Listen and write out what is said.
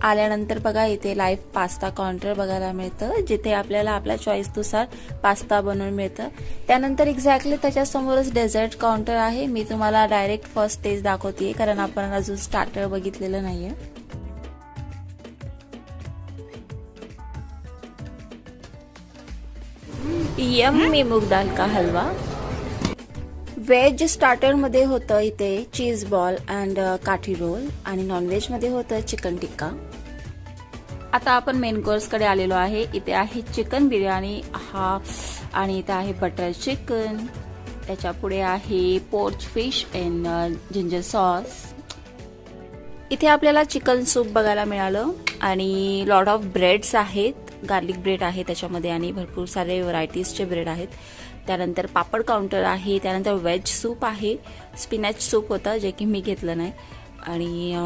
आल्यानंतर बघा इथे लाईव्ह पास्ता काउंटर बघायला मिळतं, जिथे आपल्याला आपल्या चॉईसनुसार पास्ता बनवून मिळतं. त्यानंतर एक्झॅक्टली त्याच्यासमोरच डेझर्ट काउंटर आहे. मी तुम्हाला डायरेक्ट फर्स्ट स्टेज दाखवते, कारण आपण अजून स्टार्टर बघितलेलं नाहीये. यम्मी मूग दाल का हलवा. व्हेज स्टार्टरमध्ये होतं इथे चीज बॉल अँड काठी रोल, आणि नॉनव्हेजमध्ये होतं चिकन टिक्का. आता आपण मेन कोर्सकडे आलेलो आहे. इथे आहे चिकन बिर्याणी आणि इथे आहे बटर चिकन. त्याच्या पुढे आहे porch fish in ginger sauce. इथे आपल्याला चिकन सूप बघायला मिळालं, आणि लॉट ऑफ ब्रेड्स आहेत. गार्लिक ब्रेड आहे त्याच्यामध्ये, आणि भरपूर सारे व्हरायटीजचे ब्रेड आहेत. त्यानंतर पापड काउंटर आहे. त्यानंतर व्हेज सूप आहे. स्पिनॅच सूप होतं, जे की मी घेतलं नाही. आणि